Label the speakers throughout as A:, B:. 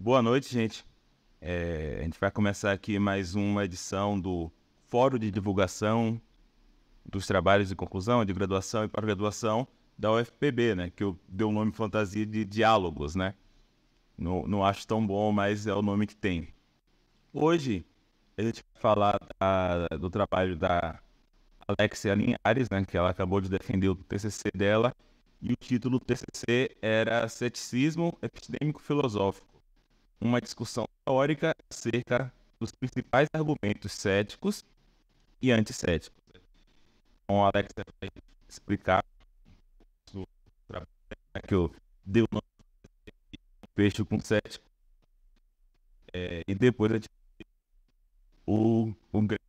A: Boa noite, gente. A gente vai começar aqui mais uma edição do Fórum de Divulgação dos Trabalhos de Conclusão, de Graduação e Pós-Graduação da UFPB, né? Que eu dei o nome fantasia de Diálogos, né? Não acho tão bom, mas é o nome que tem. Hoje, a gente vai falar do trabalho da Alexia Linhares, né? Que ela acabou de defender o TCC dela, e o título do TCC era Ceticismo Epistêmico-Filosófico, uma discussão teórica acerca dos principais argumentos céticos e anticéticos. Então, a Alex vai explicar o trabalho que eu dei o nome de peixe com cético, e depois a gente o Filosofia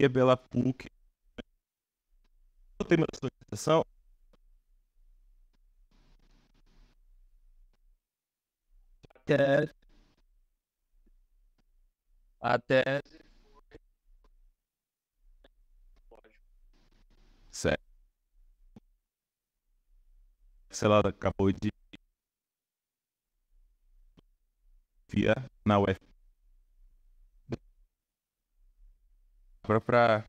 A: pela PUC. O tema da sua dissertação
B: Até, até
A: certo. Ela acabou de via na UF para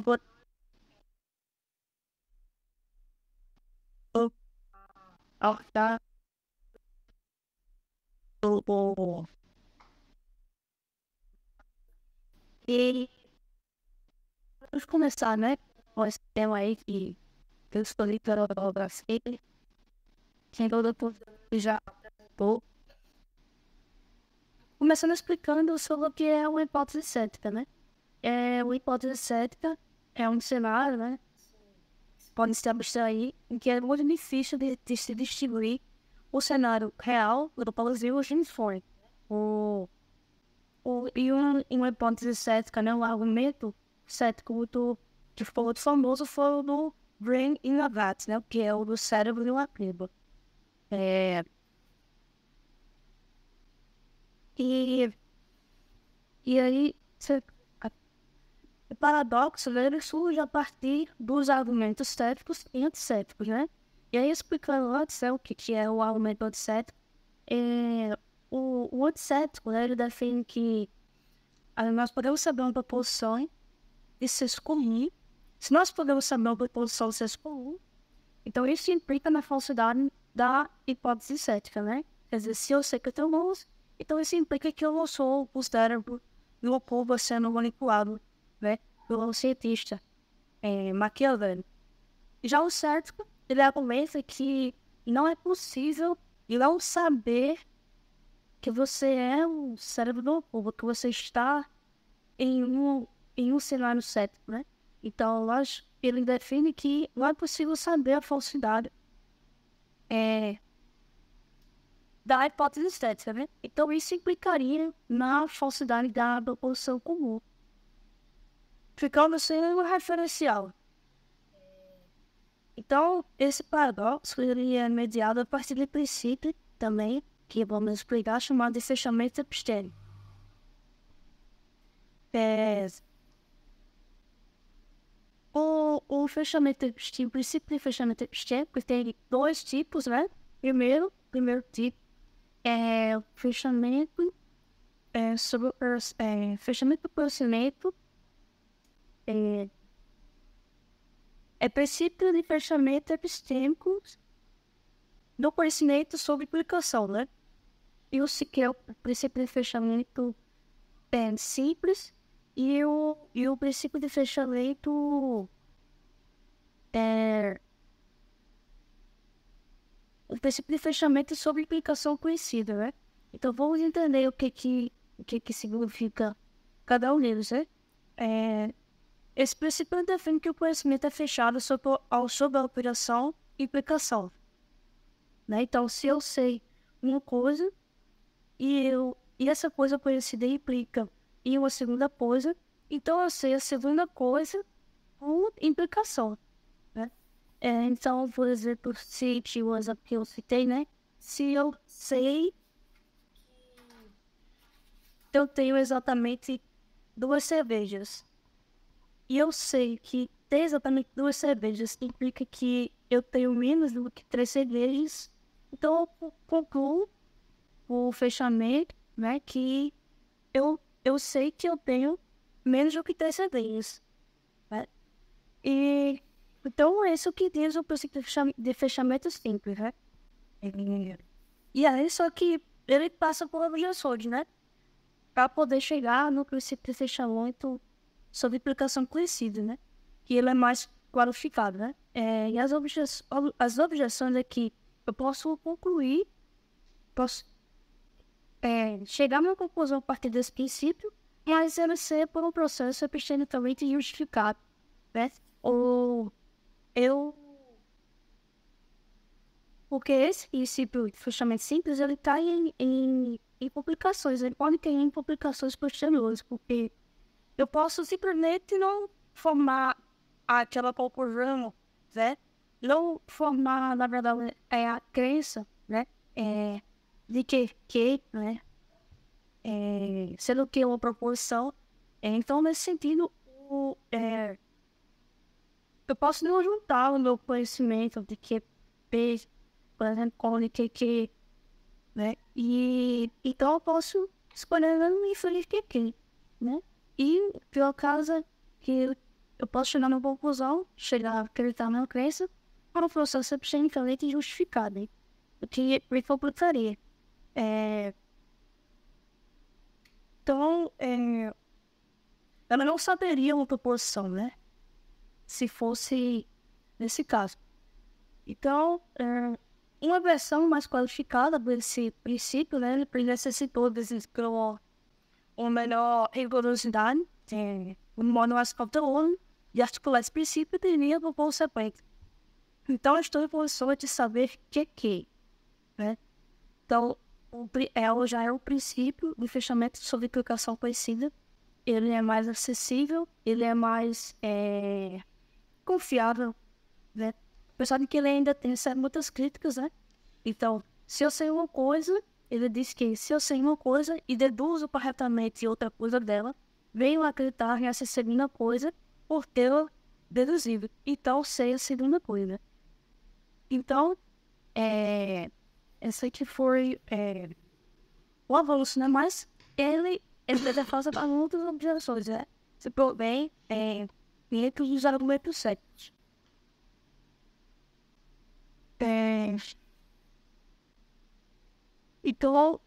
C: Vou optar por e vamos começar, né? Com esse tema aí que eu escolhi para o Brasil, que toda já apresentou. Começando explicando sobre o que é uma hipótese cética, né? Uma hipótese cética é um cenário, né? Pode se abstrair, em que é muito difícil de se distinguir o cenário real do Brasil e o fora. Uma hipótese cética, né? Um argumento cético que ficou muito famoso foi o do Brain in a Vat, né? Que é o do cérebro em uma criba. E aí, o paradoxo, né, ele surge a partir dos argumentos céticos e anticéticos, né? E aí, explicando antes, né, o que é o argumento anticético, o anticético, né, ele define que nós podemos saber uma proporção de senso comum. Se nós podemos saber uma proporção de senso comum, então isso implica na falsidade da hipótese cética, né? Quer dizer, se eu sei que eu tenho luz, então isso implica que eu não sou o cérebro do povo sendo manipulado, né? Pelo cientista Maquiavel. Já o cético, ele argumenta que não é possível não saber que você é o cérebro do povo, que você está em um cenário cético, né? Então, ele define que não é possível saber a falsidade da hipótese cética, né? Então, isso implicaria na falsidade da proposição comum, ficando sem um referencial. Então, esse paradoxo ele é mediado a partir do princípio também, que vamos explicar, chamado de fechamento epistêmico. O fechamento epistêmico, o princípio de fechamento epistêmico tem dois tipos, né? Primeiro tipo é o fechamento sobre fechamento do conhecimento. É princípio de fechamento epistêmico do conhecimento sobre implicação, né? E que é o princípio de fechamento simples e o princípio de fechamento o princípio de fechamento sobre implicação conhecida, né? Então vamos entender o que significa cada um deles, né? Esse princípio define que o conhecimento é fechado sobre a operação e implicação, né? Então, se eu sei uma coisa e essa coisa conhecida implica em uma segunda coisa, então eu sei a segunda coisa por implicação, né? Então, por exemplo, se o exemplo que eu citei, né? Se eu sei que eu tenho exatamente 2 cervejas e eu sei que ter exatamente 2 cervejas implica que eu tenho menos do que 3 cervejas. Então, eu concluo o fechamento, né, que eu sei que eu tenho menos do que 3 cervejas, né? E então, é isso que diz o princípio de fechamento simples, né? E aí, só que ele passa por objeções, né? Para poder chegar no princípio de fechamento sob implicação conhecida, né? Que ele é mais qualificado, né? E as objeções é que eu posso concluir, posso chegar a uma conclusão a partir desse princípio, mas ele ser por um processo epistemicamente justificado, né? Ou eu... Porque esse princípio de fechamento simples, ele está em publicações, ele pode cair em publicações posteriores, porque eu posso simplesmente não formar aquela conclusão, né? Não formar, na verdade, a crença, né? De que, né? Sendo que é uma proposição. Então, nesse sentido, eu posso não juntar o meu conhecimento de que P, por exemplo, com de que, né? E então eu posso escolher um infeliz que, né? E pelo caso é que eu posso chegar numa conclusão, chegar a acreditar na crença, para um processo epistemicamente justificado, né? O que me complicaria. Então, ela não saberia uma proposição, né? Se fosse nesse caso. Então, uma versão mais qualificada desse princípio, né? Ele necessitou de uma melhor rigorosidade, um modo mais cauteloso de articular esse princípio de linha do consequente. Então, eu estou em posição de saber que, né? Então, já é o princípio de fechamento sob implicação conhecida. Ele é mais acessível, ele é mais confiável, né? Apesar de que ele ainda tem muitas críticas, né? Então, se eu sei uma coisa, ele diz que se eu sei uma coisa e deduzo corretamente outra coisa dela, venho acreditar nessa segunda coisa por tê-la deduzido. Então, sei a segunda coisa. Então, essa aqui foi o avanço, né? Mas ele faz muitas objeções, né? Se for bem, dentro dos argumentos certos. Então,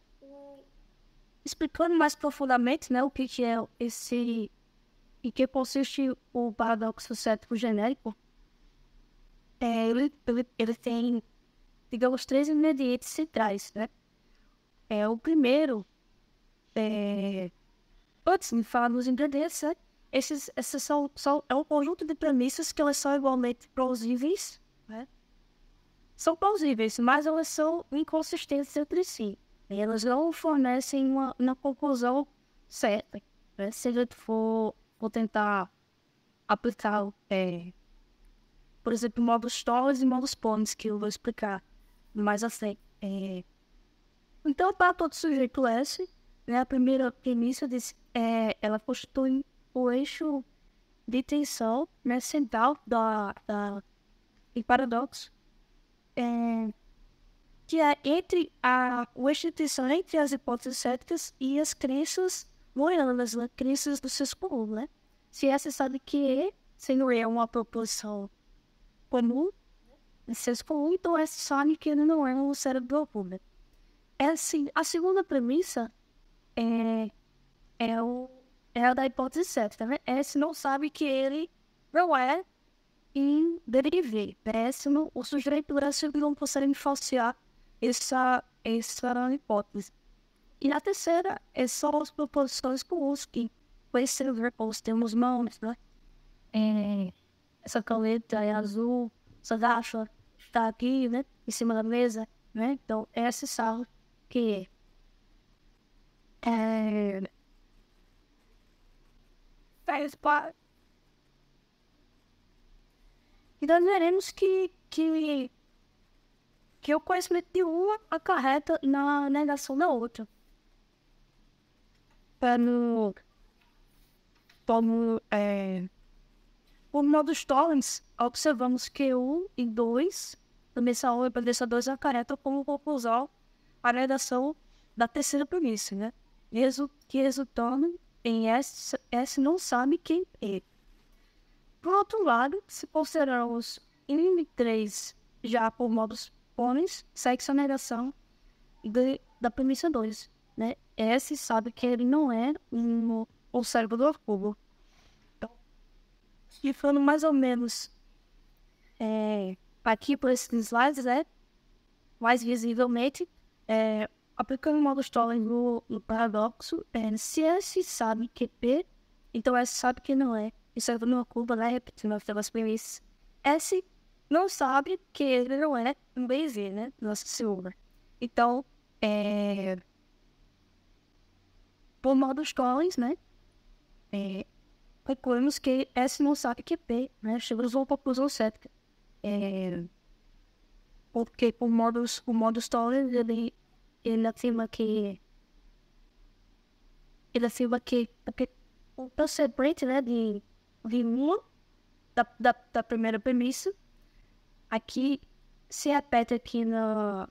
C: explicando mais profundamente, né, o que é esse... em que consiste o paradoxo cético genérico, ele tem, digamos, 3 ingredientes centrais, né? O primeiro, antes de falar dos ingredientes, né, esses é um conjunto de premissas que elas são igualmente plausíveis, né? São plausíveis, mas elas são inconsistentes entre si. Elas não fornecem uma conclusão certa, né? Se a gente for tentar aplicar, por exemplo, modos Tollers e modos Pones, que eu vou explicar mais à frente. Então, para todo sujeito S, né, a primeira premissa ela constitui o eixo de tensão, né, central do paradoxo, que é entre o eixo de tensão entre as hipóteses céticas e as crenças moianas, né, crenças do senso comum, né? Se você sabe que E, sendo E uma proposição comum, senso comum, então essa sabe que ele não é um cérebro comum, né? Assim, a segunda premissa é a da hipótese cética, né? S não sabe que ele não é em derivé. Péssimo, o sujeito brasileiro não consegue falsear essa hipótese. E a terceira são as proposições comuns que conhecem ver como temos mãos, né? Essa caneta é azul, essa garrafa está aqui, né? Em cima da mesa, né? Então, essa sabe que faz parte. E nós veremos que o conhecimento de uma acarreta na negação da outra. por modos Tollens, observamos que 1 e 2, premissa 1 e premissa 2 acarretam como conclusão a redação da terceira premissa, né? Que resultando em S não sabe quem é. Por outro lado, se considerarmos 1 e 3 já por modos Tollens, segue-se a negação da premissa 2, né? S sabe que ele não é o cérebro do cubo. E falando mais ou menos aqui por esses slides, né? Mais visivelmente, aplicando o modo Tollens no paradoxo, se S sabe que P, então S sabe que não é. Isso é numa curva, né? Repetindo as premissas. S não sabe que ele não é um BZ, né? Nossa Senhora. Então, por modo Tollens, né? Concluímos que S não sabe que P, né? Chegamos a uma conclusão cética. Porque o modus Tollens, ele afirma que porque o precedente, né, de uma da primeira premissa, aqui se repete aqui na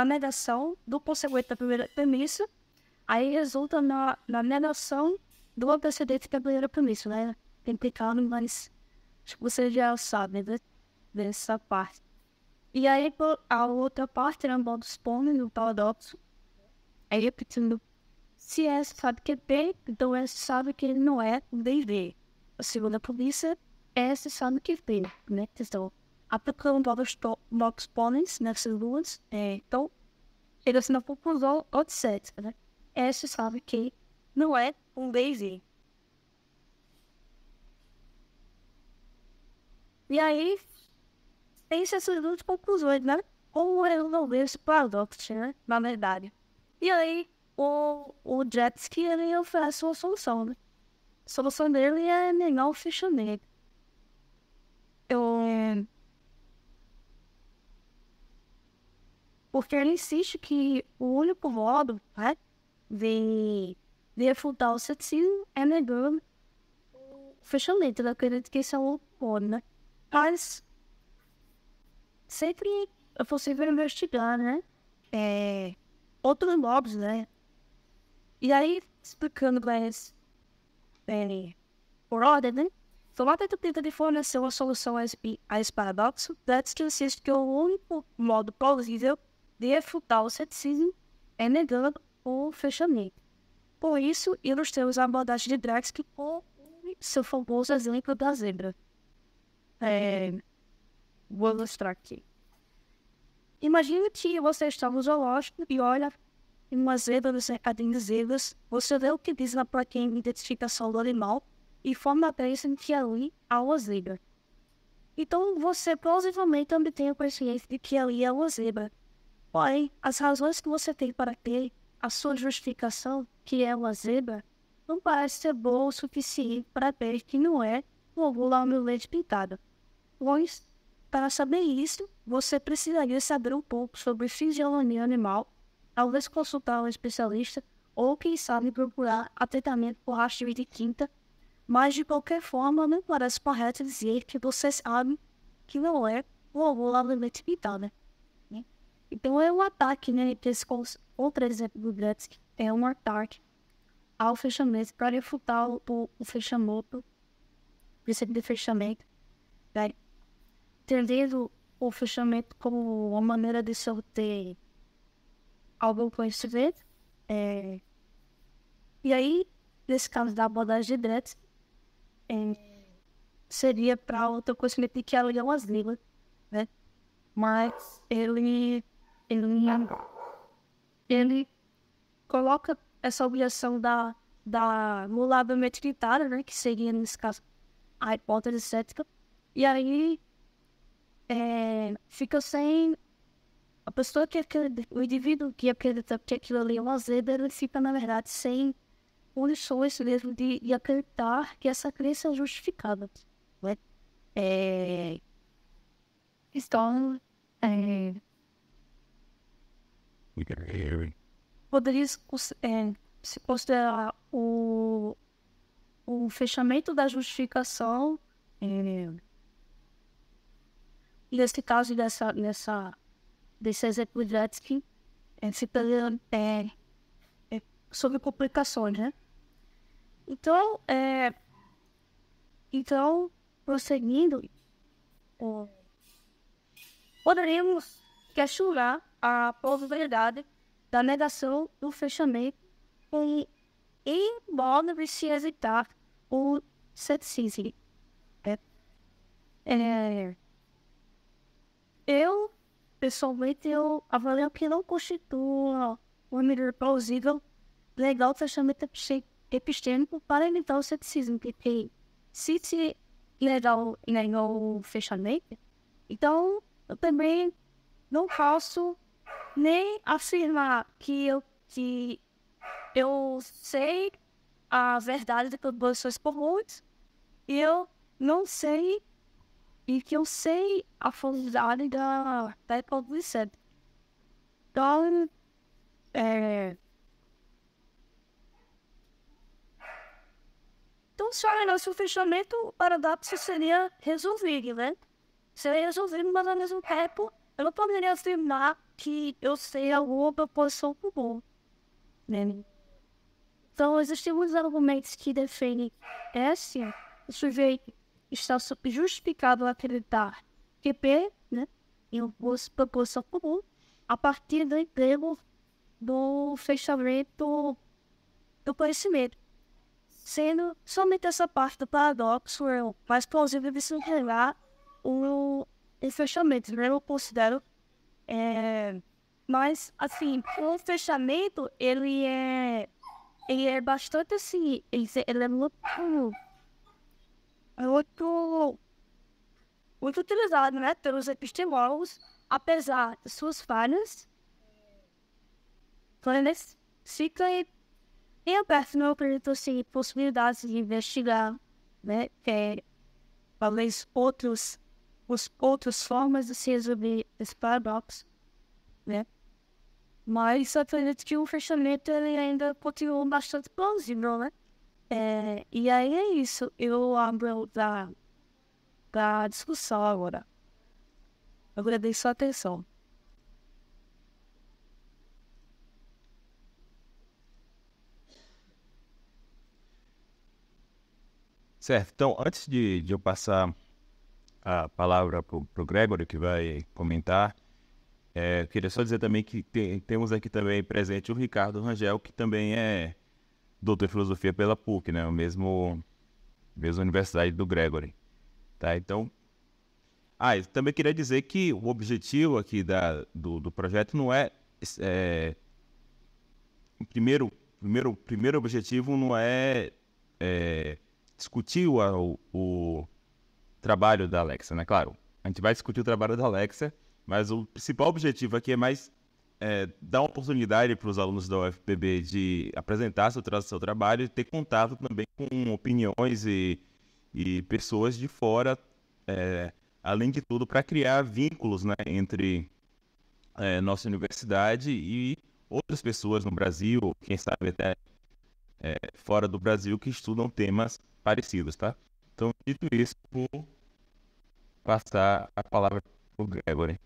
C: negação do consequente da primeira premissa, aí resulta na negação do antecedente da primeira premissa, né? Implicado, mas acho que você já sabe, né, dessa parte. E aí a outra parte era o modus ponens, o paradoxo. Aí repetindo, se S sabe que é P, então S sabe que ele não é um DV. A segunda premissa, S sabe que é P, né? Então, aplicando o modus ponens nessas duas, então, ele assina a conclusão odissética, né? S sabe que não é um DV. E aí, tem essas duas conclusões, né? Como resolver esse paradoxo, né? Na verdade. E aí, o Jetsky, ele oferece uma solução, né? A solução dele é negar o fechamento. Porque ele insiste que o único modo, né, de refutar o ceticismo é negando o fechamento. Ele acredita que esse é o único modo, né? Mas sempre é possível investigar, né? Outros modos, né? E aí, explicando mais por ordem, né? Então, a tentativa de fornecer uma solução a esse paradoxo, Jetsky insiste que o único modo plausível de refutar o ceticismo é negando o fechamento. Por isso, ilustramos a abordagem de Jetsky com seu famoso exemplo da zebra. Vou ilustrar aqui. Imagine que você está no zoológico e olha uma zebra no cercadinho de zebras, você vê o que diz na plaquinha de identificação do animal e forma a crença que ali há uma zebra. Então, você plausivamente também tem a consciência de que ali é uma zebra. Porém, as razões que você tem para ter a sua justificação, que é uma zebra, não parece ser boa o suficiente para ver que não é uma gula leite pintada. Pois, para saber isso, você precisaria saber um pouco sobre fisiologia animal, talvez consultar um especialista ou, quem sabe, procurar atentamente por rastro de tinta, mas de qualquer forma não parece correto dizer que você sabe que não é uma gula leite pintada. Então é um ataque, né? Esse outro exemplo do Jetsky é um ataque ao fechamento para refutar o fechamento, o princípio de fechamento, né? Entendendo o fechamento como uma maneira de se obter algum conhecimento. E aí, nesse caso da abordagem de Jetsky, seria para outro conhecimento de que ali é umas línguas, né? Mas ele coloca essa objeção da gula metritada, né, que seria, nesse caso, a hipótese cética, e aí fica sem a pessoa o indivíduo que acredita que aquilo ali é uma zebra, ele fica, na verdade, sem condições mesmo de acreditar que essa crença é justificada, né? Então, poderia se considerar o o fechamento da justificação, nesse caso, desse exemplo de Letsky, fica sobre complicações, né? Então, prosseguindo, poderíamos questionar a probabilidade da negação do fechamento em modo de se evitar o ceticismo. Eu, pessoalmente, avalio que não constitua uma medida plausível legal o fechamento epistêmico para evitar o ceticismo, porque se negar o fechamento, então eu também não posso nem afirmar que eu sei a verdade de proposições comuns e eu não sei e que eu sei a fundamentalidade da hipótese. Então, se olhasse o fechamento, o paradoxo seria resolvido, né? Seria resolvido, mas ao mesmo tempo eu não poderia afirmar que eu sei alguma proposição comum, né? Então, existem muitos argumentos que defendem o sujeito está justificado a acreditar que P, né, em uma proposição comum, a partir do emprego do fechamento do conhecimento. Sendo somente essa parte do paradoxo mais plausível de se entregar o fechamento, né? Eu considero. Mas, assim, o fechamento, ele é bastante, assim, ele é muito utilizado, né, pelos epistemólogos, apesar de suas falhas, eles ficam em aberto, não acredito, assim, possibilidades de investigar, né, talvez outras formas de se resolver esse paradoxo, né, mas acredito que o fechamento ele ainda continua bastante plausível, né, e aí é isso, eu abro da discussão agora. Eu agradeço sua atenção.
A: Certo, então antes de eu passar a palavra para o Gregory, que vai comentar, eu queria só dizer também que temos aqui também presente o Ricardo Rangel, que também é doutor em filosofia pela PUC, né? Mesma universidade do Gregory. Tá, então... eu também queria dizer que o objetivo aqui do projeto não o primeiro objetivo não é discutir o trabalho da Alexa, né? Claro, a gente vai discutir o trabalho da Alexa, mas o principal objetivo aqui é mais dar uma oportunidade para os alunos da UFPB de apresentar seu trabalho e ter contato também com opiniões e pessoas de fora, além de tudo, para criar vínculos, né, entre nossa universidade e outras pessoas no Brasil, quem sabe até fora do Brasil, que estudam temas parecidos, tá? Então, dito isso, vou passar a palavra para o Gregory.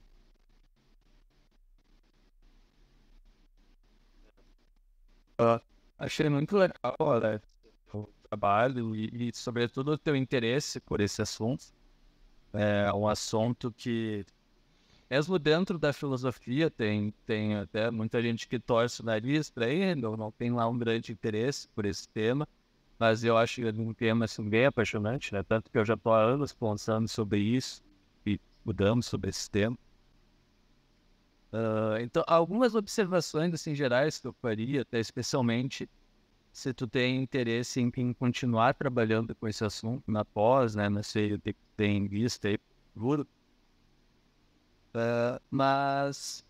B: Achei muito legal, Alex, o trabalho e, sobretudo, o teu interesse por esse assunto. É um assunto que, mesmo dentro da filosofia, tem até muita gente que torce o nariz para ele, ou não tem lá um grande interesse por esse tema, mas eu acho ele um tema assim, bem apaixonante, né? Tanto que eu já estou há anos pensando sobre isso e mudamos sobre esse tema. Então, algumas observações assim, gerais que eu faria, até especialmente se tu tem interesse em continuar trabalhando com esse assunto na pós, né? Não sei o que tem em vista aí, futuro. Mas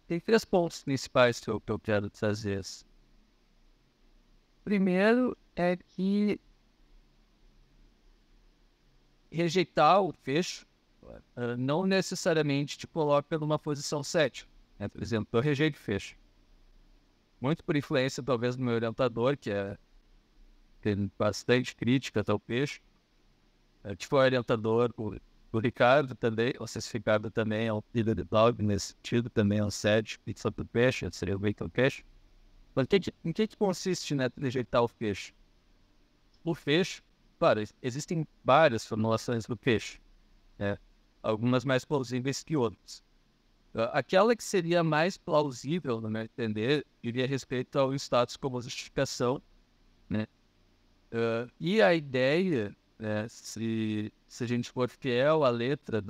B: tem 3 pontos principais que eu quero trazer. Primeiro é que rejeitar o fecho não necessariamente te coloca numa posição cética, né? Por exemplo, eu rejeito fecho. Muito por influência, talvez, do meu orientador, que é tem bastante crítica ao peixe, que foi orientador do Ricardo também. Não sei se o Ricardo também é um líder de blog nesse sentido, também é um sede sobre o peixe, seria o Bacon Peixe. Mas em que consiste, né, rejeitar o peixe? O peixe, claro, existem várias formulações do peixe, né? Algumas mais plausíveis que outras. Aquela que seria mais plausível, no meu entender, diria respeito ao status como justificação, né? E a ideia, né, se a gente for fiel à letra,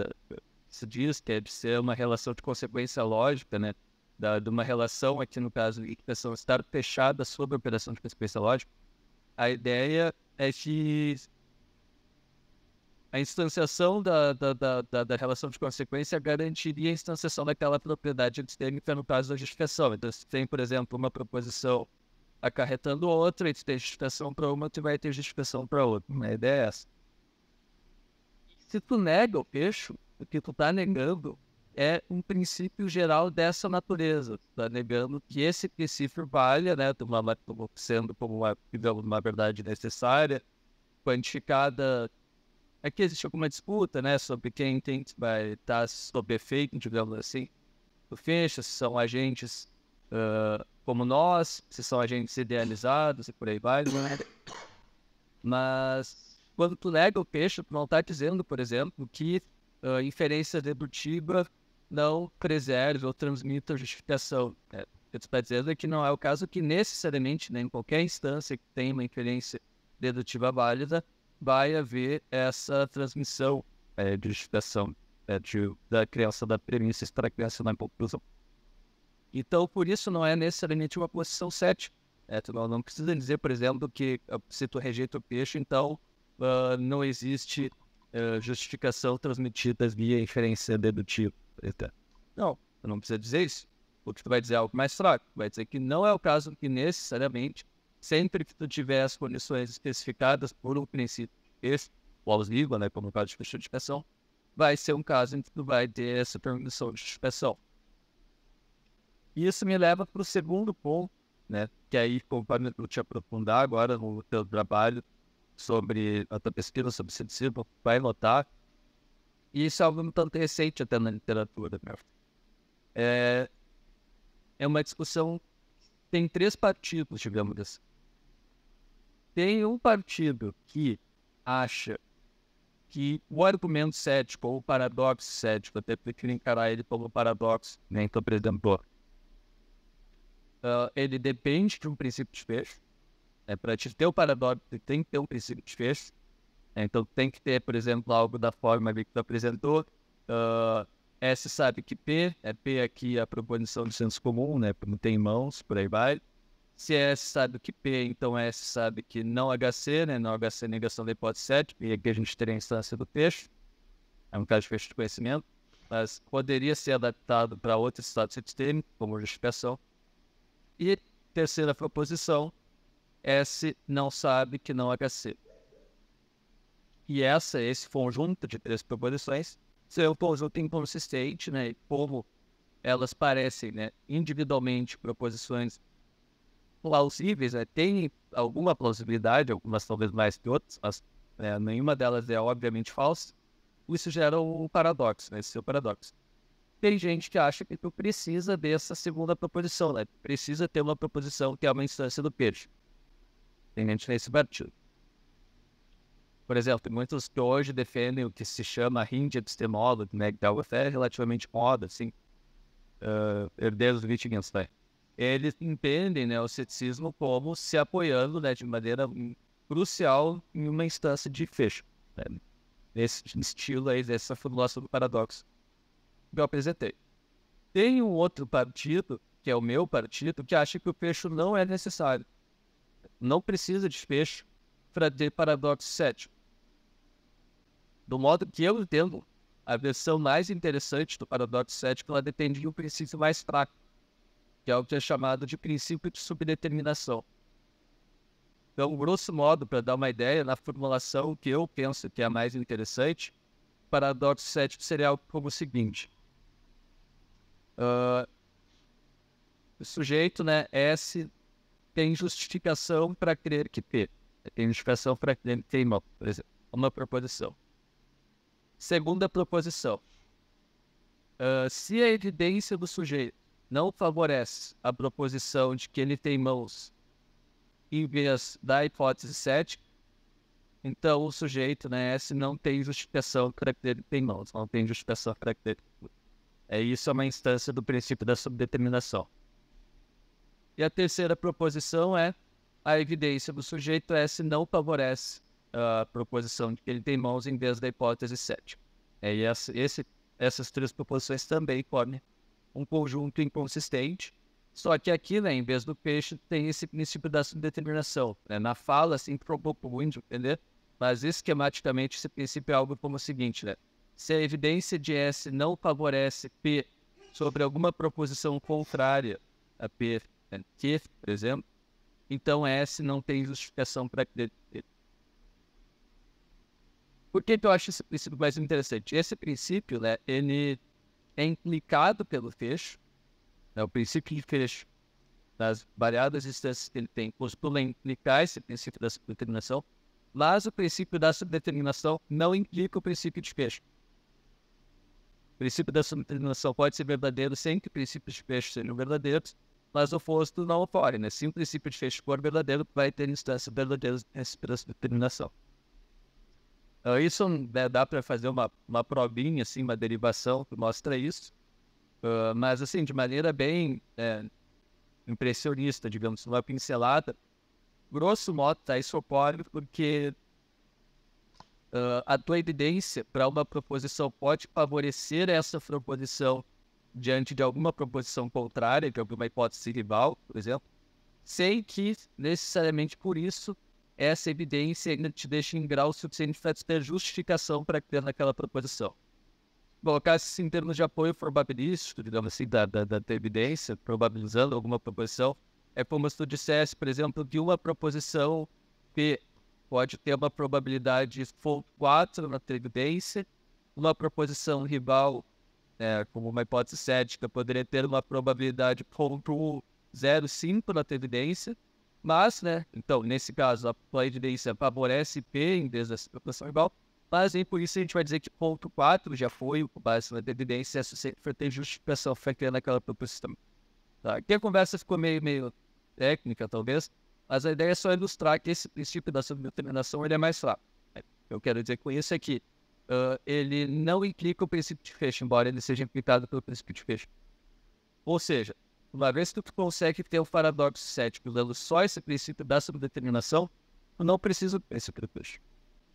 B: se diz que é de ser uma relação de consequência lógica, né? De uma relação, aqui no caso, de operação estar fechada sobre a operação de consequência lógica, a ideia é que a instanciação da relação de consequência garantiria a instanciação daquela propriedade epistêmica no caso da justificação. Então, se tem, por exemplo, uma proposição acarretando outra, e se tem justificação para uma, tu vai ter justificação para outra. A ideia é essa. Se tu nega o peixe, o que tu está negando é um princípio geral dessa natureza. Tu está negando que esse princípio valha, né, sendo como uma verdade necessária, quantificada. Aqui existe alguma disputa, né, sobre quem vai estar sob efeito, digamos assim, do peixe, se são agentes como nós, se são agentes idealizados e por aí vai. Né? Mas quando tu nega o peixe, tu não está dizendo, por exemplo, que inferência dedutiva não preserve ou transmita a justificação. Né? O que tu está dizendo é que não é o caso que necessariamente, né, em qualquer instância que tenha uma inferência dedutiva válida, vai haver essa transmissão de justificação da criança da premissa para a criança na conclusão. Então, por isso, não é necessariamente uma posição cética. Tu não precisa dizer, por exemplo, que se tu rejeita o peixe, então não existe justificação transmitida via inferência dedutiva. Não, tu não precisa dizer isso. O que tu vai dizer é algo mais fraco. Vai dizer que não é o caso que necessariamente, sempre que tu tiver as condições especificadas por um princípio plausível, né, como no caso de justificação, vai ser um caso em que tu vai ter essa permissão de justificação. E isso me leva para o segundo ponto, né, que aí, conforme eu te aprofundar agora no teu trabalho sobre a tua pesquisa sobre ceticismo, vai notar, e isso é algo tanto recente até na literatura, né? É uma discussão, tem três partidos, digamos assim. Tem um partido que acha que o argumento cético ou o paradoxo cético, até prefiro encarar ele como paradoxo, né? Então, por exemplo, ele depende de um princípio de desfecho. Para te ter o paradoxo, tem que ter um princípio de desfecho. Então, tem que ter, por exemplo, algo da forma que tu apresentou. S sabe que P aqui a proposição de senso comum, né? Não tem mãos, por aí vai. Se S sabe que P, então S sabe que não HC, né? Não HC é negação da hipótese cética, e aqui a gente teria a instância do peixe. É um caso de fecho de conhecimento, mas poderia ser adaptado para outros estados epistêmicos, como justificação. E terceira proposição, S não sabe que não HC. E esse conjunto de três proposições é um conjunto inconsistente, né? E como elas parecem, né, individualmente proposições plausíveis, né? Tem alguma plausibilidade, algumas talvez mais que outras, mas nenhuma delas é obviamente falsa. Isso gera um paradoxo, né? Esse é o paradoxo. Tem gente que acha que tu precisa dessa segunda proposição, né? Precisa ter uma proposição que é uma instância do peixe. Tem gente nesse partido. Por exemplo, tem muitos que hoje defendem o que se chama ringe epistemology, né? Que é algo até relativamente moda, assim, herdeiros do Wittgenstein. Eles entendem, né, o ceticismo como se apoiando, né, de maneira crucial em uma instância de fecho. Né? Nesse estilo aí, dessa formulação do paradoxo que eu apresentei. Tem um outro partido, que é o meu partido, que acha que o fecho não é necessário. Não precisa de fecho para ter paradoxo cético. Do modo que eu entendo, a versão mais interessante do paradoxo cético, ela depende de um princípio mais fraco, que é o que é chamado de princípio de subdeterminação. Então, grosso modo, para dar uma ideia, na formulação que eu penso que é a mais interessante, o paradoxo cético seria algo como o seguinte. O sujeito, né, S, tem justificação para crer que P. Tem justificação para que ele tem mão, por exemplo, uma proposição. Segunda proposição. Se a evidência do sujeito não favorece a proposição de que ele tem mãos em vez da hipótese cética, então o sujeito, né, S, não tem justificação para que ele tem mãos, não tem justificação para que ele... Isso é uma instância do princípio da subdeterminação. E a terceira proposição é a evidência do sujeito S não favorece a proposição de que ele tem mãos em vez da hipótese cética. E essas três proposições também formam um conjunto inconsistente, só que aqui, né, em vez do peixe, tem esse princípio da subdeterminação. Né? Na fala, assim, para um pouco ruim de entender, mas esquematicamente esse princípio é algo como o seguinte, né? Se a evidência de S não favorece P sobre alguma proposição contrária a P, né, Q, por exemplo, então S não tem justificação para D. Por que eu acho esse princípio mais interessante? Esse princípio, né, ele é implicado pelo fecho, né, o princípio de fecho das variadas instâncias que ele tem postula implicar esse princípio da subdeterminação, mas o princípio da subdeterminação não implica o princípio de fecho. O princípio da subdeterminação pode ser verdadeiro sem que o princípio de fecho sejam verdadeiros, mas o oposto não ocorre, né? Se um princípio de fecho for verdadeiro, vai ter instâncias verdadeiras da subdeterminação. Isso, né, dá para fazer uma provinha, assim, uma derivação que mostra isso, mas assim, de maneira bem impressionista, digamos, uma pincelada. Grosso modo, tá, isso ocorre porque a tua evidência para uma proposição pode favorecer essa proposição diante de alguma proposição contrária, de alguma hipótese rival, por exemplo, sem que, necessariamente por isso, essa evidência ainda te deixa em grau suficiente para ter justificação para ter naquela proposição. Colocar isso em termos de apoio probabilístico, digamos assim, da evidência, probabilizando alguma proposição, é como se tu dissesse, por exemplo, que uma proposição P pode ter uma probabilidade 4 na tua evidência, uma proposição rival, como uma hipótese cética, poderia ter uma probabilidade 0,5 na tua evidência, mas, né, então, nesse caso, a evidência favorece P em vez dessa proposição rival, mas nem por isso a gente vai dizer que ponto 4 já foi com base na evidência, essa sempre tem justificação feita naquela proposição. Tá? Aqui a conversa ficou meio técnica, talvez, mas a ideia é só ilustrar que esse princípio da subdeterminação ele é mais fraco. Eu quero dizer com isso é que ele não implica o princípio de fecho, embora ele seja implicado pelo princípio de fecho. Ou seja, uma vez que tu consegue ter o paradoxo cético usando só esse princípio da subdeterminação, tu não precisa do princípio do fecho.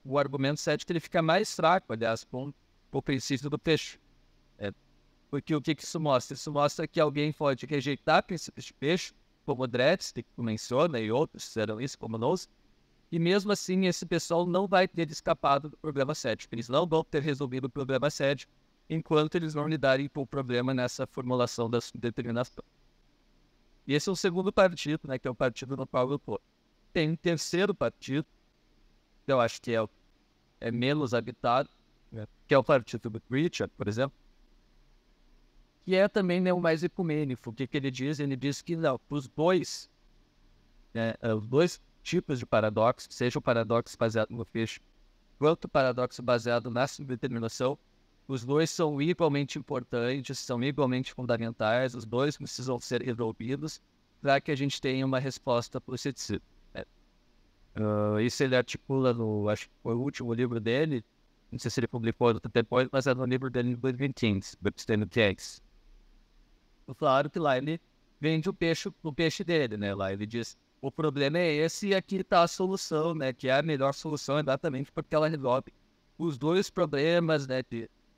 B: O argumento cético ele fica mais fraco, aliás, com o princípio do fecho. Porque o que isso mostra? Isso mostra que alguém pode rejeitar princípios de fecho, como o Dretz, que menciona, e outros fizeram isso, como nós, e mesmo assim esse pessoal não vai ter escapado do problema cético. Eles não vão ter resolvido o problema cético enquanto eles não lidarem com o problema nessa formulação da subdeterminação. E esse é o segundo partido, né, que é o partido no qual eu estou. Tem um terceiro partido, que eu acho que é menos habitado, né, que é o partido do Richard, por exemplo, que é também, né, o mais ecumênico. O que ele diz? Ele diz que não, os dois tipos de paradoxo, seja o paradoxo baseado no fecho, quanto o paradoxo baseado na subdeterminação, os dois são igualmente importantes, são igualmente fundamentais, os dois precisam ser resolvidos para que a gente tenha uma resposta para o ceticismo. Isso ele articula no, acho que foi o último livro dele, não sei se ele publicou depois, mas é no livro dele em 2015, Episteme Case. Claro que lá ele vende o peixe dele, né? Lá ele diz, o problema é esse e aqui está a solução, né? Que é a melhor solução exatamente porque ela resolve os dois problemas, né?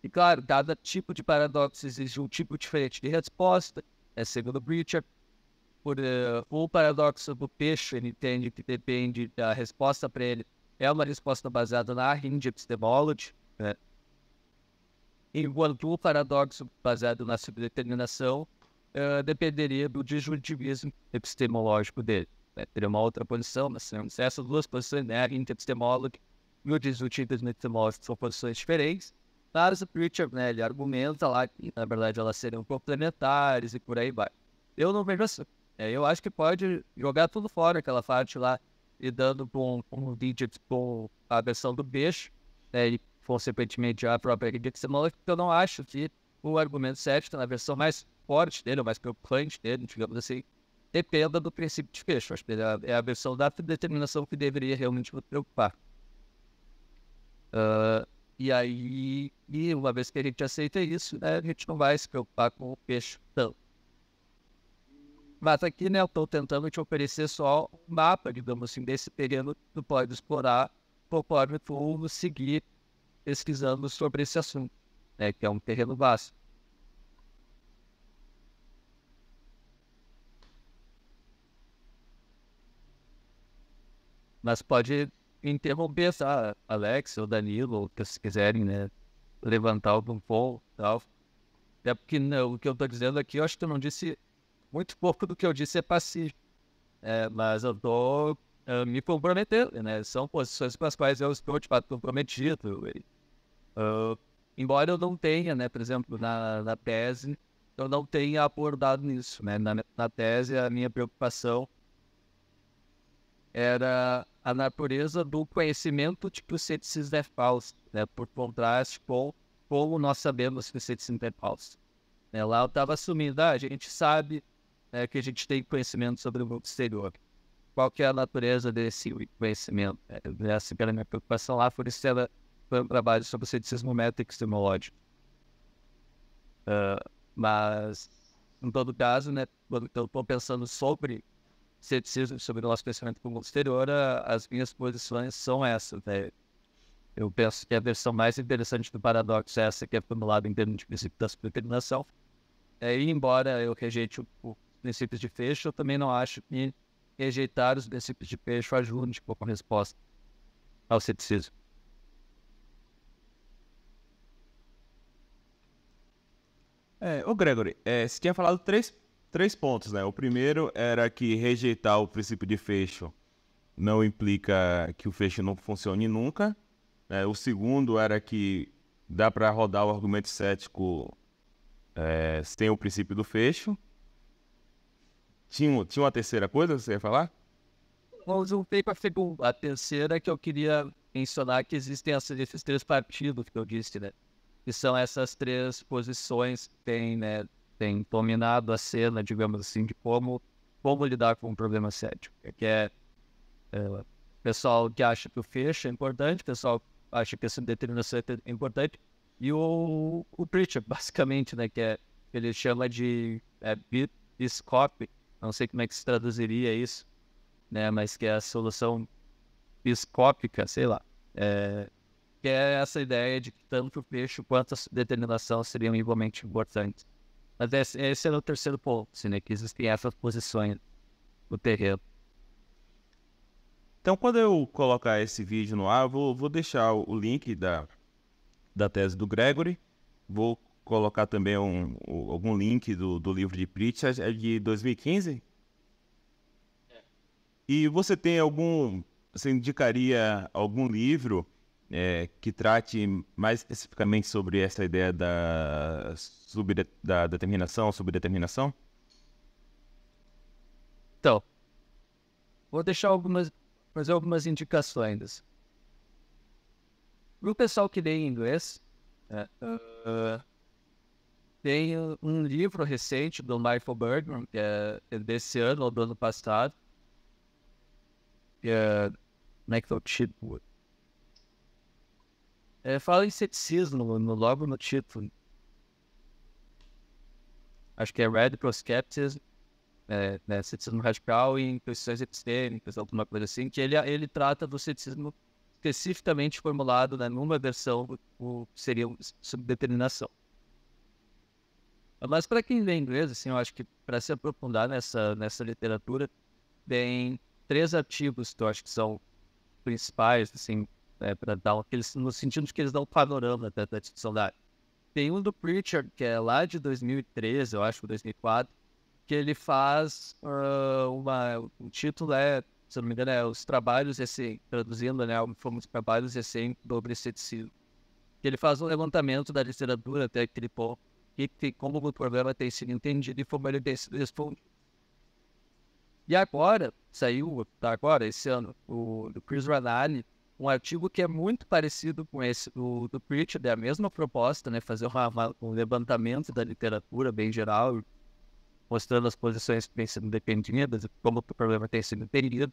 B: E claro, cada tipo de paradoxo exige um tipo diferente de resposta, segundo Richard. O paradoxo do peixe, ele entende que depende da resposta para ele, é uma resposta baseada na Hind epistemology, né? Enquanto o paradoxo baseado na subdeterminação dependeria do disjuntivismo epistemológico dele. Né? Teria uma outra posição, mas essas duas posições, né, a Hind epistemology e o disjuntivismo epistemológico, são posições diferentes. Mas o Richard, né, ele argumenta lá que, na verdade, elas seriam complementares e por aí vai. Eu não vejo assim. Eu acho que pode jogar tudo fora, aquela parte lá lidando com widgets com a versão do peixe, né, e consequentemente a própria rede XML, eu não acho que o argumento 7 está na versão mais forte dele, ou mais preocupante dele, digamos assim, dependa do princípio de fecho. Acho que é a versão da determinação que deveria realmente me preocupar. E aí, uma vez que a gente aceita isso, né, a gente não vai se preocupar com o fecho tanto. Mas aqui, né, eu estou tentando te oferecer só um mapa, digamos assim, desse terreno que tu pode explorar conforme tu seguir pesquisando sobre esse assunto, né, que é um terreno vasto. Mas pode interromper, tá? Alex ou Danilo, ou se quiserem, né, levantar algum ponto e tal. Até porque, né, o que eu estou dizendo aqui, eu acho que eu não disse muito pouco do que eu disse é passivo. Mas eu estou me comprometendo, né? São posições com as quais eu estou, de fato, comprometido. Embora eu não tenha, né, por exemplo, na tese, eu não tenha abordado nisso, né? Na tese, a minha preocupação era a natureza do conhecimento de que o ceticismo é falso, né? Por contraste com como nós sabemos que o ceticismo é falso. Lá eu estava assumindo, a gente sabe que a gente tem conhecimento sobre o mundo exterior. Qual que é a natureza desse conhecimento? Essa era a minha preocupação lá, por isso foi um trabalho sobre o ceticismo métrico-epistemológico. Mas, em todo caso, né, quando eu estou pensando sobre ceticismo, sobre o nosso pensamento com o mundo exterior, as minhas posições são essas. Né? Eu penso que a versão mais interessante do paradoxo é essa que é formulada em termos de princípio da superdeterminação. E embora eu rejeite os princípios de fecho, eu também não acho que rejeitar os princípios de fecho ajude como resposta ao ceticismo.
A: Ô Gregory, você tinha falado três pontos, né? O primeiro era que rejeitar o princípio de fecho não implica que o fecho não funcione nunca. O segundo era que dá para rodar o argumento cético sem o princípio do fecho. Tinha uma terceira coisa que você ia falar?
B: Eu voltei para a terceira, que eu queria mencionar que existem esses três partidos que eu disse, né? Que são essas três posições que tem dominado a cena, digamos assim, de como lidar com um problema cético. Que é o pessoal que acha que o fecho é importante, o pessoal que acha que essa determinação é importante, e o Pritchard, basicamente, né? Que ele chama de biscope, não sei como é que se traduziria isso, né? Mas que é a solução biscópica, sei lá. Que é essa ideia de que tanto o fecho quanto a determinação seriam igualmente importantes. Mas esse é o terceiro ponto, assim, né? Que existem essas posições no terreno.
A: Então, quando eu colocar esse vídeo no ar, vou deixar o link da tese do Gregory. Vou colocar também algum link do livro de Pritchard, é de 2015? E você você indicaria algum livro que trate mais especificamente sobre essa ideia da determinação, subdeterminação?
B: Então, vou deixar fazer algumas indicações. Para o pessoal que lê em inglês, tem um livro recente do Michael Bergman, que é desse ano ou do ano passado, que é título? Fala em ceticismo logo no título. Acho que é Radical Skepticism, ceticismo radical em questões epistêmicas, alguma coisa assim, que ele trata do ceticismo especificamente formulado, né, numa versão que seria subdeterminação. Mas para quem lê inglês, assim, eu acho que para se aprofundar nessa literatura, tem 3 artigos que eu acho que são principais, assim, para dar no sentido de que eles dão um panorama da discussão da área. Tem um do Pritchard, que é lá de 2013, eu acho, 2004, que ele faz o título se não me engano, os trabalhos recentes, traduzindo, né, os trabalhos recentes sobre ceticismo. Que ele faz um levantamento da literatura até aquele ponto, e como o problema tem sido entendido e como ele tem sido respondido. E agora, saiu agora, esse ano, do Chris Ranalli, um artigo que é muito parecido com esse do Pritchard, é a mesma proposta, né? Fazer um levantamento da literatura bem geral, mostrando as posições que têm sido defendidas e como o problema tem sido entendido,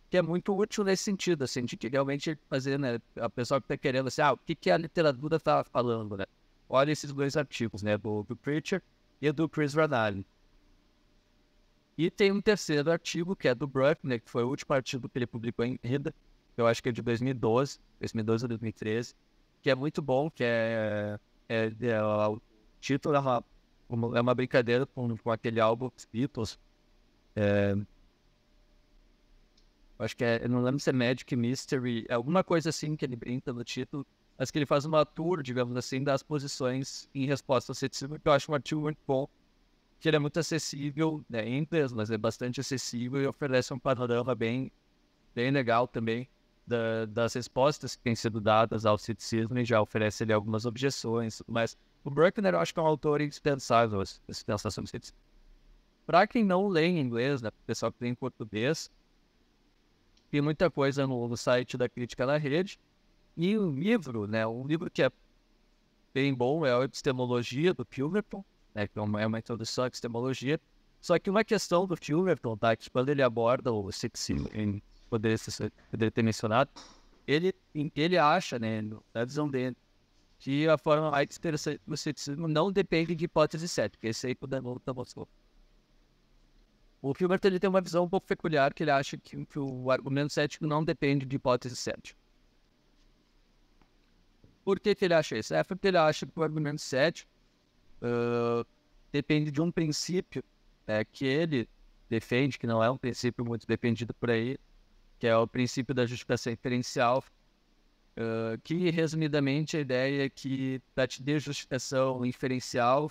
B: que é muito útil nesse sentido, assim, de que realmente fazer, né? A pessoa que está querendo, assim, o que a literatura está falando, né? Olha esses dois artigos, né? Do Pritchard e do Chris Ranalli. E tem um terceiro artigo, que é do Bruckner, que foi o último artigo que ele publicou em vida, eu acho que é de 2012 ou 2013, que é muito bom, que o título é uma brincadeira com aquele álbum Beatles. Acho que eu não lembro se é Magic Mystery, alguma coisa assim que ele brinca no título, mas que ele faz uma tour, digamos assim, das posições em resposta ao ceticismo, que eu acho um artigo muito bom, que ele é muito acessível, né, em inglês, mas é bastante acessível e oferece um panorama bem legal também das respostas que têm sido dadas ao ceticismo e já oferece ali algumas objeções, mas o Bruckner eu acho que é um autor indispensável esse pensar sobre ceticismo. Para quem não lê em inglês, né, o pessoal que lê em português, tem muita coisa no site da Crítica na Rede, e o livro, né, um livro que é bem bom é a Epistemologia do Pemberton, né, que é uma introdução à epistemologia. Só que uma questão do Pemberton, tá, que quando ele aborda o ceticismo, poderia ter mencionado, ele acha, né, na visão dele, que a forma mais interessante do ceticismo não depende de hipótese cética. Esse aí o mostrou. O Pemberton ele tem uma visão um pouco peculiar, que ele acha que o argumento cético não depende de hipótese cética. Por que ele acha isso? Porque ele acha que o argumento cético depende de um princípio que ele defende, que não é um princípio muito defendido por aí, que é o princípio da justificação inferencial, que, resumidamente, a ideia é que para te ter justificação inferencial,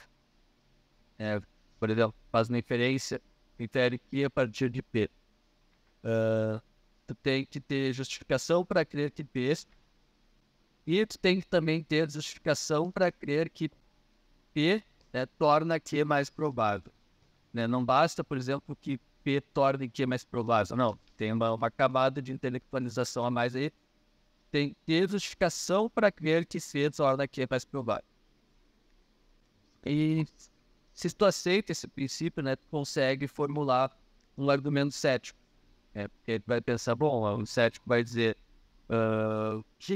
B: por exemplo, faz uma inferência, infere Q a partir de P. Tu tem que ter justificação para crer que P, e tu tem que também ter justificação para crer que P torna Q mais provável. Né? Não basta, por exemplo, que P torne Q mais provável. Não, tem uma camada de intelectualização a mais aí. Tem que ter justificação para crer que C torna Q mais provável. E se tu aceita esse princípio, né, tu consegue formular um argumento cético. Porque tu vai pensar, bom, o cético vai dizer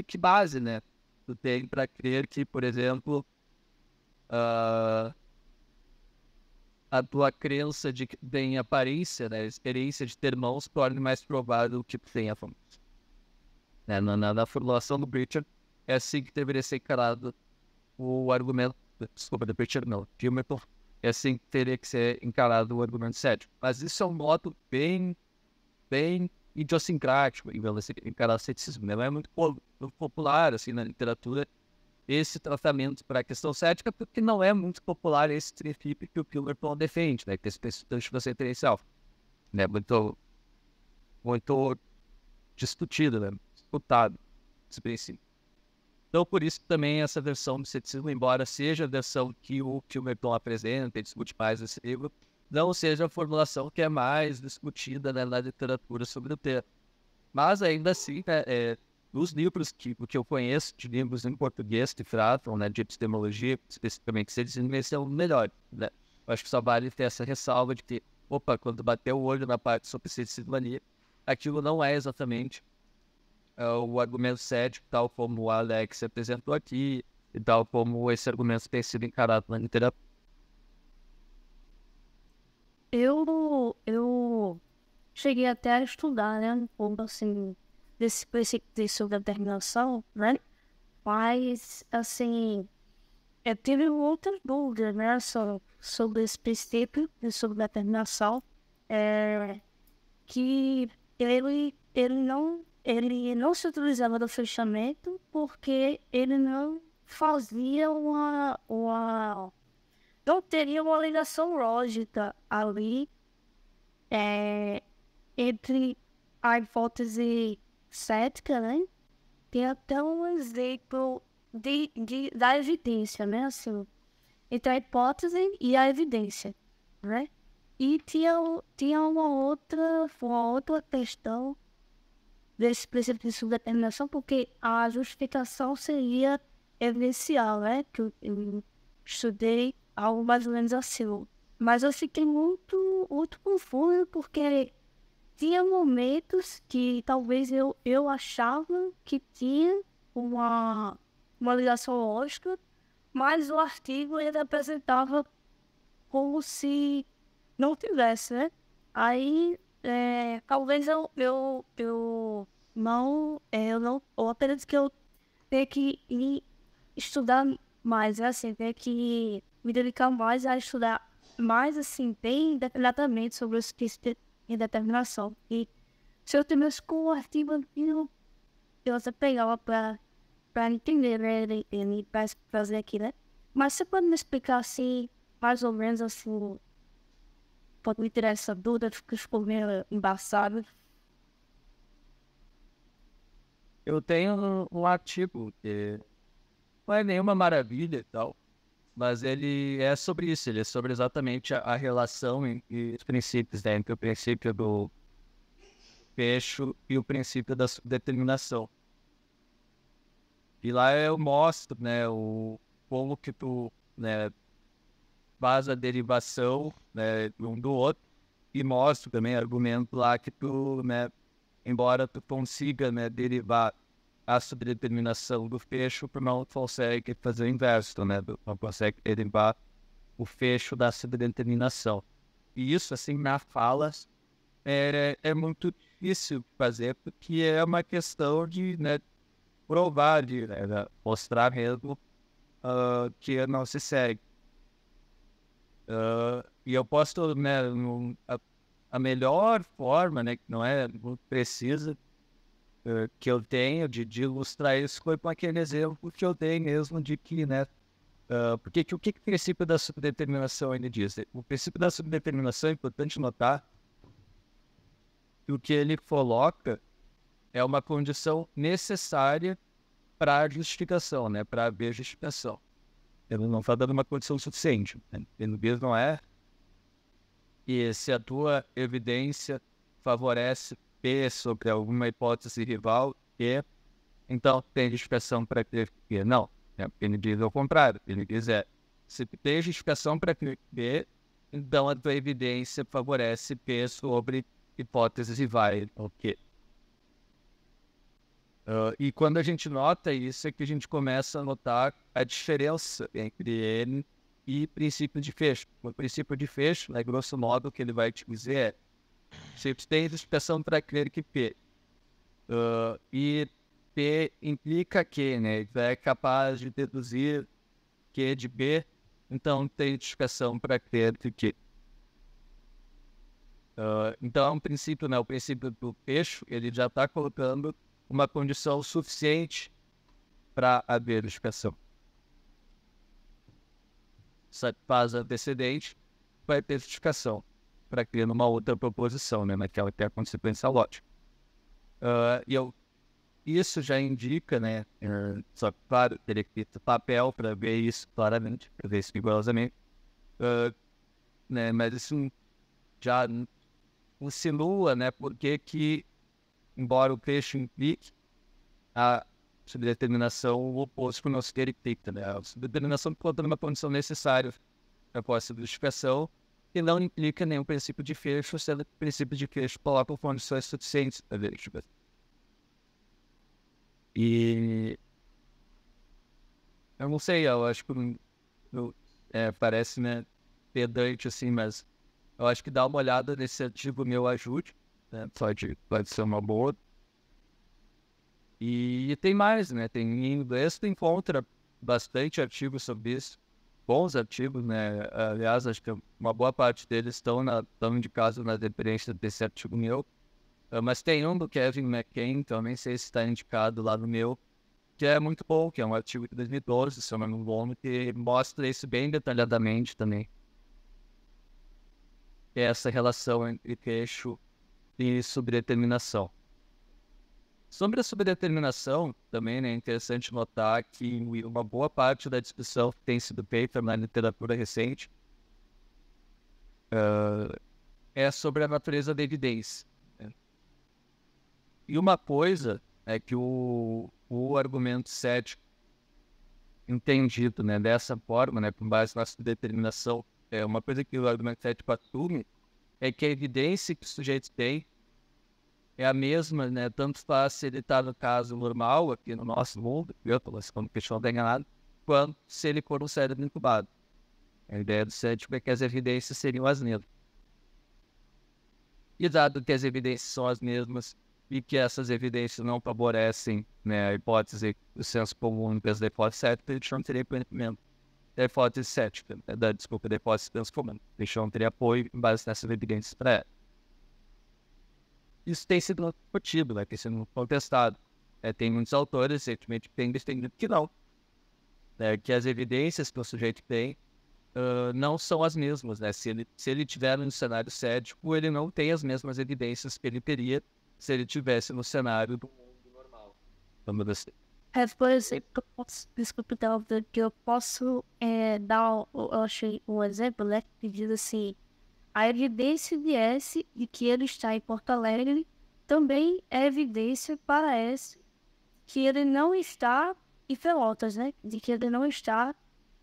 B: que base, né, tu tem para crer que, por exemplo, a tua crença de que tem aparência, né, a experiência de ter mãos torne mais provável que tu tenha mãos. Na formulação do Pritchard, é assim que deveria ser encarado o argumento, desculpa, do Pritchard não, Pemberton, é assim que teria que ser encarado o argumento cético. Mas isso é um modo bem idiosincrático em encarar o ceticismo, né? Não é muito popular, assim, na literatura, esse tratamento para a questão cética, porque não é muito popular esse princípio que o Pemberton defende, né? Que esse princípio da justificação inferencial, né? Muito discutido, né? Disputado esse princípio. Então, por isso também essa versão do ceticismo, embora seja a versão que o Pemberton apresenta e discute mais nesse livro, não seja a formulação que é mais discutida, né, na literatura sobre o tema. Mas ainda assim, né, os livros que eu conheço, de livros em português que tratam, né, de epistemologia, especificamente ceticismo, esse é o melhor, né? Eu acho que só vale ter essa ressalva de que, quando bater o olho na parte sobre ceticismo ali, aquilo não é exatamente o argumento cético, tal como o Alex apresentou aqui, e tal como esse argumento tem sido encarado na literatura.
C: Eu cheguei até a estudar, né, um pouco, assim, desse princípio sobre a determinação, né, mas, assim, eu tive outras dúvidas, né, sobre esse princípio e sobre a determinação, que ele não se utilizava do fechamento porque ele não fazia não teria uma ligação lógica ali entre a hipótese cética, né? Tem até um exemplo da evidência, né? Assim, entre a hipótese e a evidência, né? E tinha uma outra questão desse princípio de subdeterminação, porque a justificação seria evidencial, né? Que eu estudei algo mais ou menos assim. Mas eu fiquei muito confusa, porque tinha momentos que talvez eu achava que tinha uma ligação lógica, mas o artigo ele apresentava como se não tivesse, né? Aí, talvez eu acredito que eu tenho que ir estudar mais, né? Assim, tenho que me dedicar mais a estudar mais, assim, bem detalhadamente sobre os princípios de determinação. E se eu tivesse com o artigo, eu até pegava para entender, né? Ele para fazer aqui, né? Mas você pode me explicar, assim, mais ou menos, assim, pode me tirar essa dúvida, que ficou meio embaçado.
B: Eu tenho um artigo que não é nenhuma maravilha e tal, mas ele é sobre isso, ele é sobre exatamente a relação entre os princípios, né, entre o princípio do fecho e o princípio da determinação. E lá eu mostro, né, como que tu, né, faz a derivação, né, um do outro, e mostro também argumento lá que tu, né, embora tu consiga, né, derivar a subdeterminação do fecho, tu não consegue fazer o inverso, né? Tu não consegue derivar o fecho da subdeterminação. E isso, assim, na fala, é muito difícil fazer, porque é uma questão de, né, provar, de, né, mostrar mesmo que não se segue. E eu posso, né, a melhor forma, né, que não é muito precisa, que eu tenho de ilustrar isso foi com aquele exemplo que eu dei mesmo de que, né, porque o que o princípio da subdeterminação ele diz? O princípio da subdeterminação é importante notar que o que ele coloca é uma condição necessária para a justificação, né, para haver justificação. Ele não está dando uma condição suficiente. Né? Ele diz não é e se a tua evidência favorece P sobre alguma hipótese rival, E, então tem justificação para crer que não. Né? Ele diz ao contrário. Ele diz se tem justificação para crer P, então a tua evidência favorece P sobre hipóteses rivais. Ok. E quando a gente nota isso, é que a gente começa a notar a diferença entre ele e princípio de fecho. O princípio de fecho, né, grosso modo, o que ele vai te dizer é se tem justificação para crer que P e P implica que, né, é capaz de deduzir Q de B, então tem justificação para crer que Q. Então é um princípio, né, o princípio do fecho, ele já está colocando uma condição suficiente para haver justificação. Satisfaz antecedente, vai ter justificação para criar uma outra proposição, né, naquela que é a consequência lógica. Isso já indica, né, só que, claro, teria que ter papel para ver isso claramente, para ver isso rigorosamente, né, mas isso já insinua, né, porque que, embora o fecho implique, a subdeterminação, o oposto não se implica, né, a subdeterminação conta numa condição necessária para a posse de justificação, e não implica nenhum princípio de fecho, sendo que o princípio de fecho coloca condições suficientes para ver justificação. E eu não sei, eu acho que parece, né, pedante assim, mas eu acho que dá uma olhada nesse artigo meu ajude, né, pode ser uma boa. E tem mais, né, em inglês tu encontra bastante artigos sobre isso, bons artigos, né, aliás, acho que uma boa parte deles estão indicados na referência desse artigo meu, mas tem um do Kevin McCain, também sei se está indicado lá no meu, que é muito bom, que é um artigo de 2012, se eu não me engano, que mostra isso bem detalhadamente também. Essa relação entre fecho e subdeterminação. Sobre a subdeterminação, também, né, é interessante notar que uma boa parte da discussão que tem sido feita na literatura recente é sobre a natureza da evidência, né? E uma coisa é que o argumento cético entendido, né, dessa forma, né, com base na sua determinação, uma coisa que o argumento cético assume é que a evidência que o sujeito tem é a mesma, né, tanto faz se ele está no caso normal, aqui no nosso mundo, quando o questão está enganado, quanto se ele for um cérebro incubado. A ideia do cético é que as evidências seriam as mesmas. E dado que as evidências são as mesmas e que essas evidências não favorecem, né, a hipótese do senso comum em vez da hipótese cética, a gente não teria conhecimento da hipótese cética, né, da hipótese do senso comum. A gente não teria apoio em base nessas evidências para ela. Isso tem sido discutido, né, tem sido contestado. Tem muitos autores recentemente que têm defendido que não. Que as evidências que o sujeito tem não são as mesmas, né? Se ele tiver no cenário cético, ele não tem as mesmas evidências que ele teria se ele tivesse no cenário do mundo normal. Vamos dizer.
C: Por exemplo, desculpe dar que eu posso dar, eu achei um exemplo, né, que diz assim, a evidência de S de que ele está em Porto Alegre também é evidência para S que ele não está em Pelotas, né, de que ele não está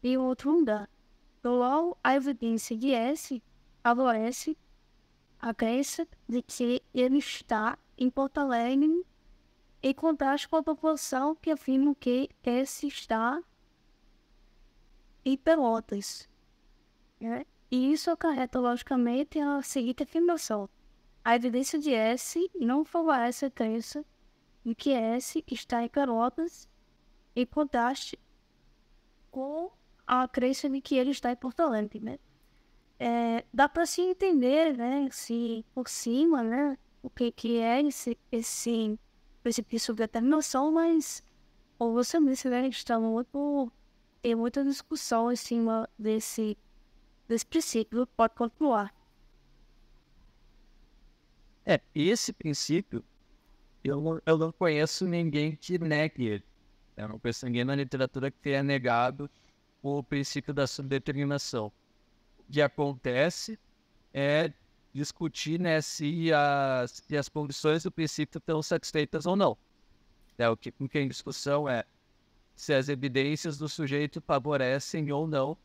C: em outro lugar. Então, logo, a evidência de S favorece a crença de que ele está em Porto Alegre em contraste com a proporção que afirma que S está em Pelotas, né? E isso acarreta, logicamente, a seguinte afirmação. A evidência de S não favorece a crença de que S está em Pelotas em contraste com a crença de que ele está em Porto Alegre, né? Dá para se entender, né, se por cima, né, o que é esse princípio de determinação, mas, como você disse, né, tem muita discussão em cima desse princípio. Pode continuar.
B: Esse princípio, eu não conheço ninguém que negue ele. Eu não conheço ninguém na literatura que tenha negado o princípio da subdeterminação. O que acontece é discutir, né, se as condições do princípio estão satisfeitas ou não. O que em discussão é se as evidências do sujeito favorecem ou não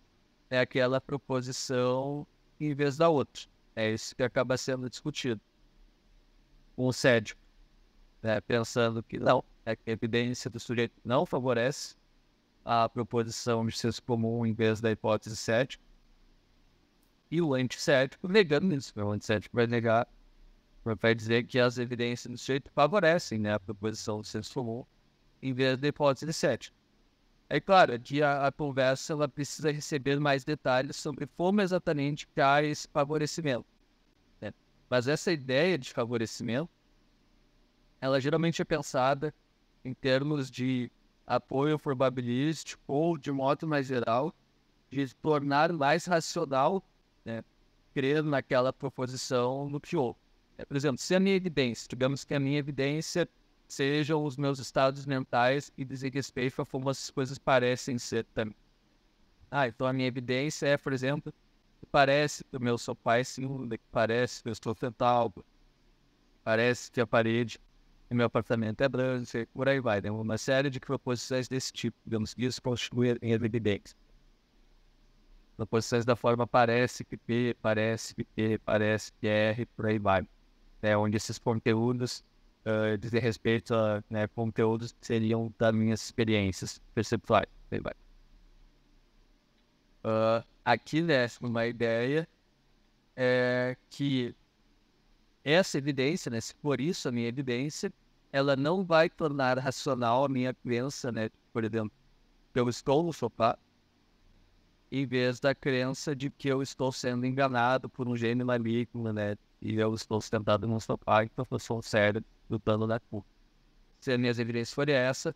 B: aquela proposição em vez da outra. É isso que acaba sendo discutido. Com o cético, pensando que não, que a evidência do sujeito não favorece a proposição de senso comum em vez da hipótese cética. E o anticético negando isso. O anticético vai negar, vai dizer que as evidências do sujeito favorecem, né, a proposição do senso comum em vez da hipótese cética. É claro que a conversa ela precisa receber mais detalhes sobre como exatamente há esse favorecimento, né? Mas essa ideia de favorecimento, ela geralmente é pensada em termos de apoio probabilístico ou, de modo mais geral, de tornar mais racional, né, crer naquela proposição no que houve. Por exemplo, se a minha evidência, digamos que a minha evidência sejam os meus estados mentais e dizem respeito a como as coisas parecem ser também. Então a minha evidência é, por exemplo, que parece que o meu sofá é segunda, que parece que eu estou sentado algo, parece que a parede do meu apartamento é branca, e por aí vai. Tem uma série de proposições desse tipo, digamos que isso constitui em evidência. Proposições da forma parece que P, parece que P, parece que R, por aí vai. Onde esses conteúdos dizem respeito a, né, conteúdos que seriam das minhas experiências perceptuais. Por aí vai. Aqui, né, uma ideia é que essa evidência, né, se for isso a minha evidência, ela não vai tornar racional a minha crença, né, por exemplo, que eu estou no sofá, em vez da crença de que eu estou sendo enganado por um gênio maligno, né, e eu estou sentado num sofá e eu sou um cérebro lutando na curva. Se as minhas evidências forem essa,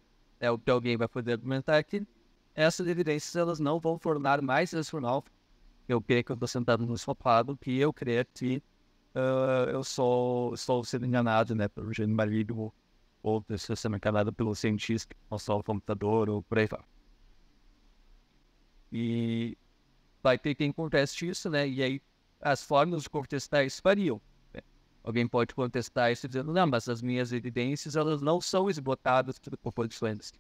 B: o que alguém vai poder argumentar é que essas evidências elas não vão tornar mais racional eu crer que eu estou sentado no sofá do que eu crer que eu estou sendo enganado, né, pelo gênio maligno ou estou sendo enganado pelo cientista que constrói o computador ou por aí vai. E vai ter quem conteste isso, né, e aí as formas de contestar isso variam. Alguém pode contestar isso dizendo, não, mas as minhas evidências, elas não são esgotadas por proposições.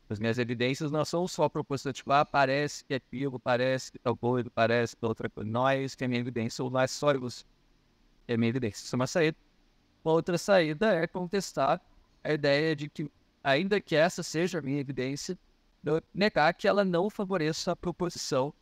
B: As minhas evidências não são só proposições, tipo, parece que é aquilo, parece que tal coisa, parece que outra coisa. Não é isso que é minha evidência, ou não é só isso que é minha evidência. Isso é uma saída. Uma outra saída é contestar a ideia de que, ainda que essa seja a minha evidência, negar que ela não favoreça a proposição,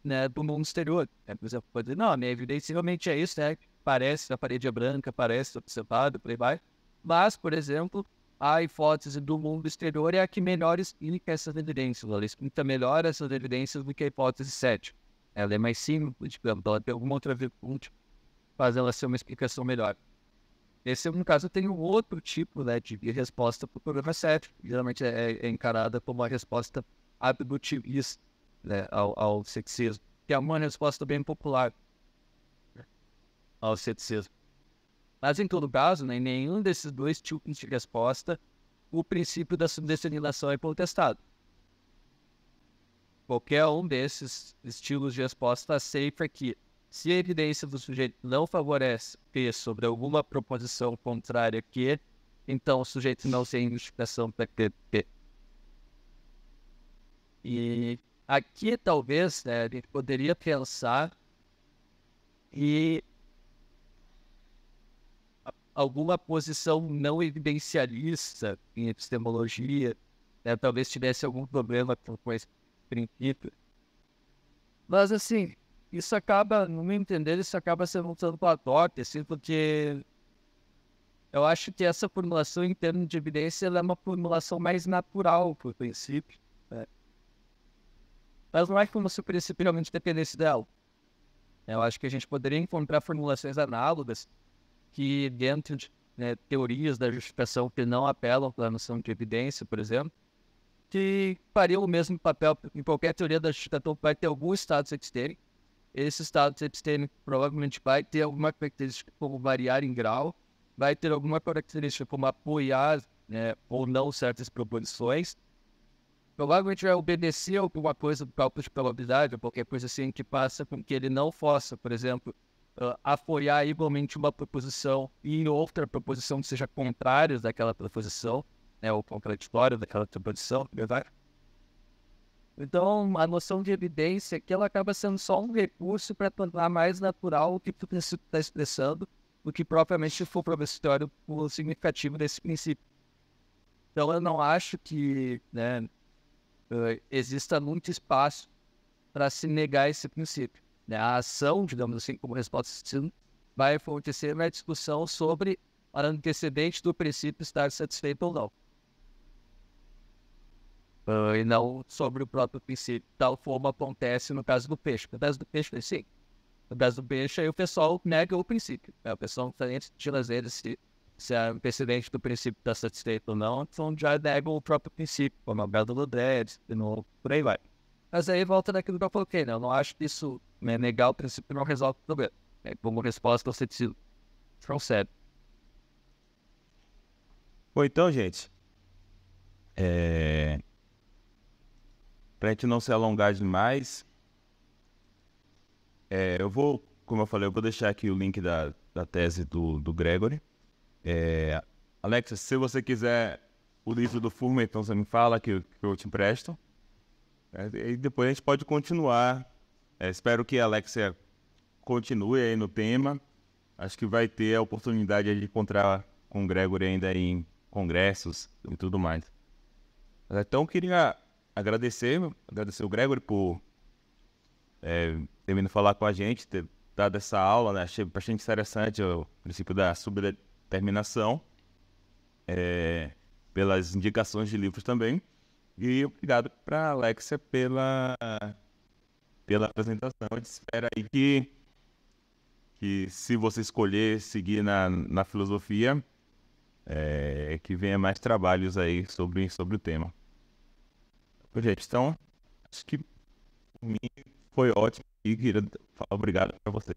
B: né, do mundo exterior. Por exemplo, pode dizer, não, a minha evidência realmente é isso, né? Parece que a parede é branca, parece observado, por aí vai. Mas, por exemplo, a hipótese do mundo exterior é a que melhor explica essas evidências. Ela explica melhor essas evidências do que a hipótese 7. Ela é mais simples, digamos, ela tem alguma outra virtude, faz ela ser uma explicação melhor. Esse, no caso, tem um outro tipo, né, de resposta para o problema 7, que geralmente é encarada como uma resposta abdutivista, né, ao ceticismo, que é uma resposta bem popular ao ceticismo. Mas, em todo caso, né, em nenhum desses dois tipos de resposta, o princípio da subdeterminação é contestado. Qualquer um desses estilos de resposta aceita que, se a evidência do sujeito não favorece P sobre alguma proposição contrária que, então o sujeito não tem justificação para ter P. E aqui, talvez, né, a gente poderia pensar em alguma posição não evidencialista em epistemologia, né, talvez tivesse algum problema com esse princípio. Mas, assim, isso acaba, no meu entender, isso acaba sendo um tanto platótico, assim, porque eu acho que essa formulação em termos de evidência ela é uma formulação mais natural, por princípio, né? Mas não é como se o princípio realmente dependesse dela. Eu acho que a gente poderia encontrar formulações análogas que, dentro de, né, teorias da justificação que não apelam para a noção de evidência, por exemplo, que fariam o mesmo papel em qualquer teoria da justificação, vai ter algum estado epistêmico. Esse estado epistêmico provavelmente vai ter alguma característica como variar em grau, vai ter alguma característica como apoiar, né, ou não certas proposições. Provavelmente vai obedecer alguma coisa do cálculo de probabilidade, ou qualquer coisa assim que passa com que ele não possa, por exemplo, apoiar igualmente uma proposição e outra proposição que seja contrária daquela proposição, né, ou contraditória daquela proposição, verdade? Então, a noção de evidência aqui ela acaba sendo só um recurso para tornar mais natural o que tu está expressando, do que propriamente for propositório o significativo desse princípio. Então, eu não acho que, né, exista muito espaço para se negar esse princípio, né? A ação, digamos assim, como resposta vai acontecer na discussão sobre a antecedente do princípio estar satisfeito ou não. E não sobre o próprio princípio, tal como acontece no caso do peixe. No caso do peixe, sim. No caso do peixe, aí o pessoal nega o princípio. O pessoal está tira as vezes se a antecedente do princípio está satisfeito ou não, então já negam o próprio princípio, como a Bela do Dredd, por aí vai. Mas aí volta daquilo que eu coloquei, né? Eu não acho que isso, né, negar o princípio não resolve o problema. Como resposta ao ceticismo. From sério.
A: Bom, então, gente, para a gente não se alongar demais, eu vou, como eu falei, eu vou deixar aqui o link da tese do Gregory. Alexa, se você quiser o livro do Furman, então você me fala que eu te empresto. E depois a gente pode continuar. Espero que a Alexia continue aí no tema. Acho que vai ter a oportunidade de encontrar com o Gregory ainda em congressos e tudo mais. Então, eu queria agradecer o Gregory por ter vindo falar com a gente, ter dado essa aula, né? Achei bastante interessante o princípio da subdeterminação, pelas indicações de livros também. E obrigado para a Alexia pela apresentação. A gente espera aí que se você escolher seguir na filosofia, que venha mais trabalhos aí sobre o tema. Gente, então, acho que por mim foi ótimo e queria falar obrigado para vocês.